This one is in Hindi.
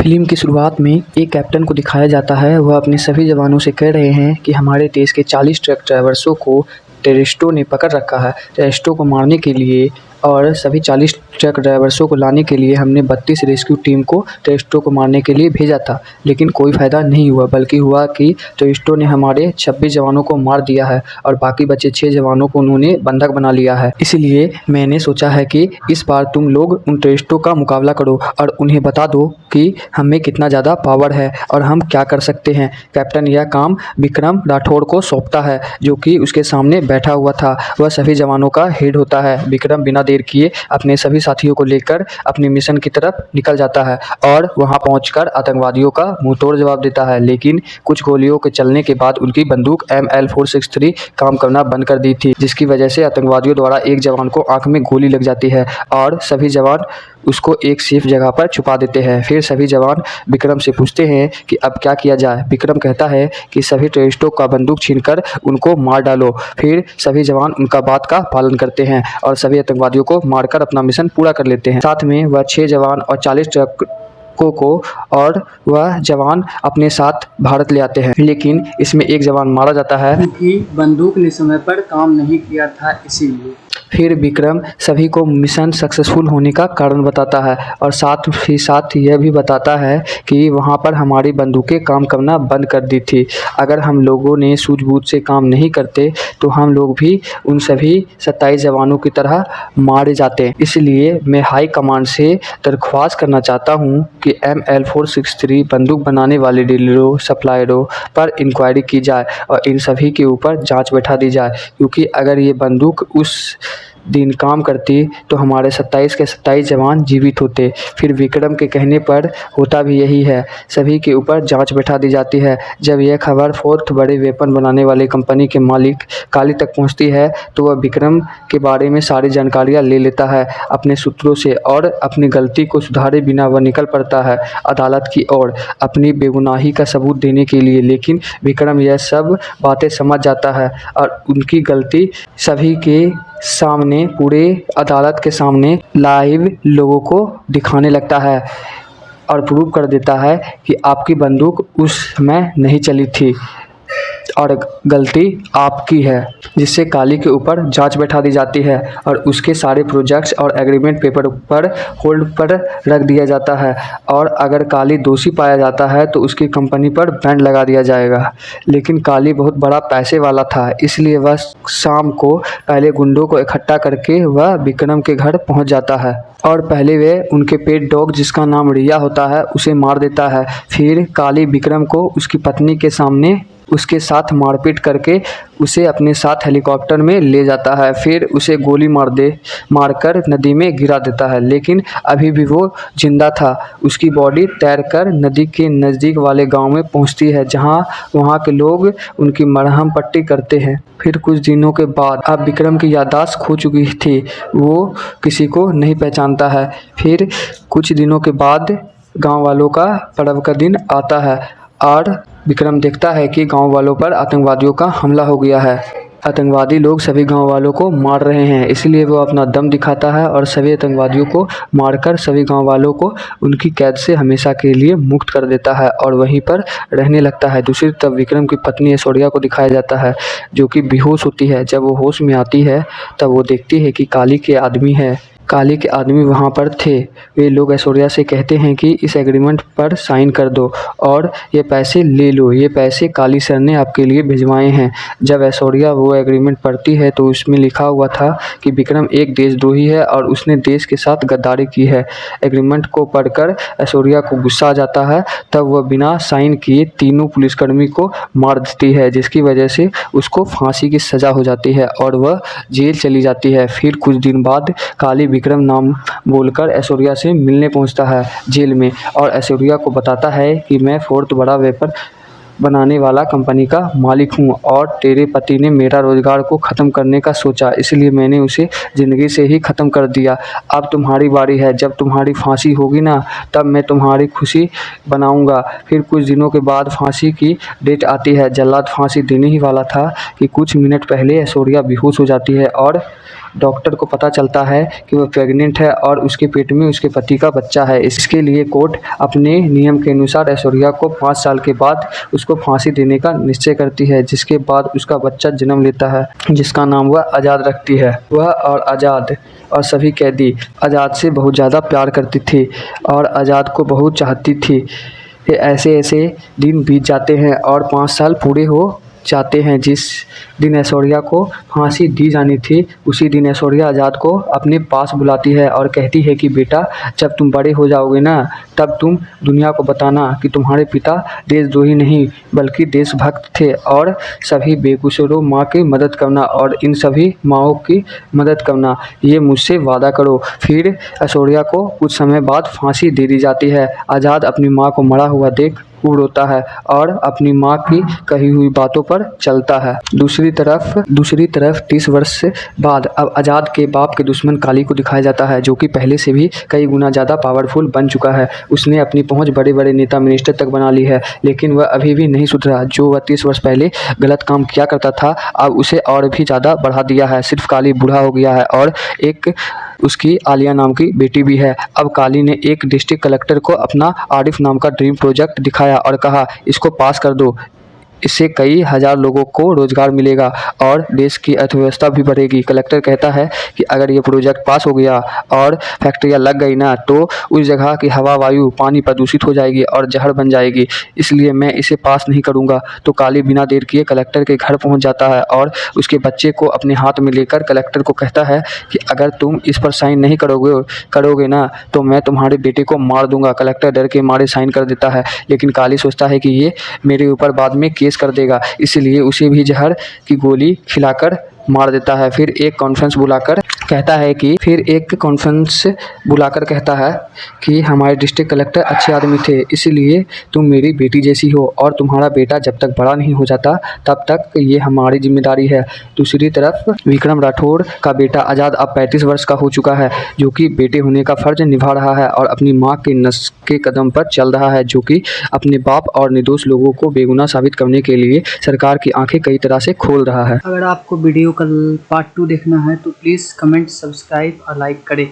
फिल्म की शुरुआत में एक कैप्टन को दिखाया जाता है। वह अपने सभी जवानों से कह रहे हैं कि हमारे देश के 40 ट्रक ड्राइवर्सों को टेररिस्टों ने पकड़ रखा है। टेररिस्टों को मारने के लिए और सभी 40 ट्रक ड्राइवर्सों को लाने के लिए हमने 32 रेस्क्यू टीम को टेररिस्टों को मारने के लिए भेजा था, लेकिन कोई फ़ायदा नहीं हुआ, बल्कि हुआ कि टेररिस्टों ने हमारे 26 जवानों को मार दिया है और बाकी बचे 6 जवानों को उन्होंने बंधक बना लिया है। इसलिए मैंने सोचा है कि इस बार तुम लोग उन टेररिस्टों का मुकाबला करो और उन्हें बता दो कि हमें कितना ज़्यादा पावर है और हम क्या कर सकते हैं। कैप्टन यह काम विक्रम राठौड़ को सौंपता है, जो कि उसके सामने बैठा हुआ था। वह सभी जवानों का हेड होता है। विक्रम बिना देर किए अपने सभी साथियों को लेकर अपने मिशन की तरफ निकल जाता है और वहां पहुंचकर आतंकवादियों का मुंहतोड़ जवाब देता है। लेकिन कुछ गोलियों के चलने के बाद उनकी बंदूक ML463 काम करना बंद कर दी थी, जिसकी वजह से आतंकवादियों द्वारा एक जवान को आंख में गोली लग जाती है और सभी जवान उसको एक सेफ जगह पर छुपा देते हैं। फिर सभी जवान विक्रम से पूछते हैं कि अब क्या किया जाए। विक्रम कहता है कि सभी टेररिस्टों का बंदूक छीनकर उनको मार डालो। फिर सभी जवान उनका बात का पालन करते हैं और सभी आतंकवादियों को मारकर अपना मिशन पूरा कर लेते हैं। साथ में वह 6 जवान और 40 ट्रकों को और वह जवान अपने साथ भारत ले आते हैं, लेकिन इसमें एक जवान मारा जाता है क्योंकि बंदूक ने समय पर काम नहीं किया था, इसीलिए। फिर विक्रम सभी को मिशन सक्सेसफुल होने का कारण बताता है और साथ ही साथ यह भी बताता है कि वहां पर हमारी बंदूकें काम करना बंद कर दी थी। अगर हम लोगों ने सूझबूझ से काम नहीं करते तो हम लोग भी उन सभी 27 जवानों की तरह मारे जाते। इसलिए मैं हाई कमांड से दरख्वास्त करना चाहता हूं कि ML463 बंदूक बनाने वाले डीलरों, सप्लायरों पर इंक्वायरी की जाए और इन सभी के ऊपर जांच बैठा दी जाए, क्योंकि अगर ये बंदूक उस दिन काम करती तो हमारे 27 के 27 जवान जीवित होते। फिर विक्रम के कहने पर होता भी यही है। सभी के ऊपर जांच बैठा दी जाती है। जब यह खबर 4th बड़े वेपन बनाने वाली कंपनी के मालिक काली तक पहुंचती है तो वह विक्रम के बारे में सारी जानकारियां ले लेता है अपने सूत्रों से और अपनी गलती को सुधारे बिना वह निकल पड़ता है अदालत की ओर अपनी बेगुनाही का सबूत देने के लिए। लेकिन विक्रम यह सब बातें समझ जाता है और उनकी गलती सभी के सामने, पूरे अदालत के सामने लाइव लोगों को दिखाने लगता है और प्रूव कर देता है कि आपकी बंदूक उस समय नहीं चली थी और गलती आपकी है, जिससे काली के ऊपर जांच बैठा दी जाती है और उसके सारे प्रोजेक्ट्स और एग्रीमेंट पेपर पर होल्ड पर रख दिया जाता है और अगर काली दोषी पाया जाता है तो उसकी कंपनी पर बैंड लगा दिया जाएगा। लेकिन काली बहुत बड़ा पैसे वाला था, इसलिए वह शाम को पहले गुंडों को इकट्ठा करके वह विक्रम के घर पहुंच जाता है और पहले वे उनके पेट डॉग, जिसका नाम रिया होता है, उसे मार देता है। फिर काली विक्रम को उसकी पत्नी के सामने उसके साथ मारपीट करके उसे अपने साथ हेलीकॉप्टर में ले जाता है। फिर उसे गोली मारकर नदी में गिरा देता है, लेकिन अभी भी वो जिंदा था। उसकी बॉडी तैरकर नदी के नज़दीक वाले गांव में पहुंचती है, जहां वहां के लोग उनकी मरहम पट्टी करते हैं। फिर कुछ दिनों के बाद अब विक्रम की याददाश्त खो चुकी थी, वो किसी को नहीं पहचानता है। फिर कुछ दिनों के बाद गाँव वालों का पर्व का दिन आता है और विक्रम देखता है कि गांव वालों पर आतंकवादियों का हमला हो गया है। आतंकवादी लोग सभी गांव वालों को मार रहे हैं, इसलिए वो अपना दम दिखाता है और सभी आतंकवादियों को मारकर सभी गांव वालों को उनकी कैद से हमेशा के लिए मुक्त कर देता है और वहीं पर रहने लगता है। दूसरी तरफ विक्रम की पत्नी ऐश्वर्या को दिखाया जाता है, जो कि बेहोश होती है। जब वो होश में आती है तब वो देखती है कि काली के आदमी वहाँ पर थे। वे लोग ऐश्वर्या से कहते हैं कि इस एग्रीमेंट पर साइन कर दो और ये पैसे ले लो, ये पैसे काली सर ने आपके लिए भिजवाए हैं। जब ऐश्वर्या वो एग्रीमेंट पढ़ती है तो उसमें लिखा हुआ था कि विक्रम एक देशद्रोही है और उसने देश के साथ गद्दारी की है। एग्रीमेंट को पढ़कर ऐश्वर्या को गुस्सा आ जाता है, तब वह बिना साइन किए तीनों पुलिसकर्मी को मार देती है, जिसकी वजह से उसको फांसी की सज़ा हो जाती है और वह जेल चली जाती है। फिर कुछ दिन बाद काली विक्रम नाम बोलकर ऐश्वर्या से मिलने पहुंचता है जेल में और ऐश्वर्या को बताता है कि मैं 4th बड़ा वेपन बनाने वाला कंपनी का मालिक हूं और तेरे पति ने मेरा रोजगार को ख़त्म करने का सोचा, इसलिए मैंने उसे ज़िंदगी से ही ख़त्म कर दिया। अब तुम्हारी बारी है, जब तुम्हारी फांसी होगी ना तब मैं तुम्हारी खुशी बनाऊंगा। फिर कुछ दिनों के बाद फांसी की डेट आती है। जल्लाद फांसी देने ही वाला था कि कुछ मिनट पहले ऐश्वर्या बेहोश हो जाती है और डॉक्टर को पता चलता है कि वह प्रेग्नेंट है और उसके पेट में उसके पति का बच्चा है। इसके लिए कोर्ट अपने नियम के अनुसार ऐश्वर्या को 5 साल के बाद उसको फांसी देने का निश्चय करती है, जिसके बाद उसका बच्चा जन्म लेता है, जिसका नाम वह आज़ाद रखती है। वह और आज़ाद और सभी कैदी आज़ाद से बहुत ज़्यादा प्यार करती थी और आज़ाद को बहुत चाहती थी। ऐसे ऐसे दिन बीत जाते हैं और 5 साल पूरे हो जाते हैं। जिस दिन ऐश्वर्या को फांसी दी जानी थी, उसी दिन ऐश्वर्या आज़ाद को अपने पास बुलाती है और कहती है कि बेटा, जब तुम बड़े हो जाओगे ना, तब तुम दुनिया को बताना कि तुम्हारे पिता देशद्रोही नहीं बल्कि देशभक्त थे और सभी बेकसूरों माँ की मदद करना और इन सभी माँओं की मदद करना, ये मुझसे वादा करो। फिर ऐश्वर्या को कुछ समय बाद फांसी दे दी जाती है। आज़ाद अपनी माँ को मरा हुआ देख खूब रोता है और अपनी माँ की कही हुई बातों पर चलता है। दूसरी तरफ 30 वर्ष बाद अब आज़ाद के बाप के दुश्मन काली को दिखाया जाता है, जो कि पहले से भी कई गुना ज़्यादा पावरफुल बन चुका है। उसने अपनी पहुंच बड़े बड़े नेता मिनिस्टर तक बना ली है, लेकिन वह अभी भी नहीं सुधरा। जो वह 30 वर्ष पहले गलत काम किया करता था, अब उसे और भी ज़्यादा बढ़ा दिया है। सिर्फ काली बूढ़ा हो गया है और एक उसकी आलिया नाम की बेटी भी है। अब काली ने एक डिस्ट्रिक्ट कलेक्टर को अपना आरिफ नाम का ड्रीम प्रोजेक्ट दिखाया और कहा, इसको पास कर दो, इससे कई हज़ार लोगों को रोज़गार मिलेगा और देश की अर्थव्यवस्था भी बढ़ेगी। कलेक्टर कहता है कि अगर ये प्रोजेक्ट पास हो गया और फैक्ट्रियाँ लग गई ना, तो उस जगह की हवा, वायु, पानी प्रदूषित हो जाएगी और जहर बन जाएगी, इसलिए मैं इसे पास नहीं करूँगा। तो काली बिना देर किए कलेक्टर के घर पहुँच जाता है और उसके बच्चे को अपने हाथ में लेकर कलेक्टर को कहता है कि अगर तुम इस पर साइन नहीं करोगे ना, तो मैं तुम्हारे बेटे को मार दूंगा। कलेक्टर डर के मारे साइन कर देता है, लेकिन काली सोचता है कि ये मेरे ऊपर बाद में केस कर देगा, इसलिए उसे भी जहर की गोली खिलाकर मार देता है। फिर एक कॉन्फ्रेंस बुलाकर कहता है कि हमारे डिस्ट्रिक्ट कलेक्टर अच्छे आदमी थे, इसलिए तुम मेरी बेटी जैसी हो और तुम्हारा बेटा जब तक बड़ा नहीं हो जाता तब तक ये हमारी जिम्मेदारी है। दूसरी तरफ विक्रम राठौड़ का बेटा आज़ाद अब 35 वर्ष का हो चुका है, जो कि बेटे होने का फर्ज निभा रहा है और अपनी माँ के नस के कदम पर चल रहा है, जो कि अपने बाप और निर्दोष लोगों को बेगुनाह साबित करने के लिए सरकार की आंखें कई तरह से खोल रहा है। अगर आपको वीडियो का पार्ट 2 देखना है तो प्लीज़ कमेंट, सब्सक्राइब और लाइक करें।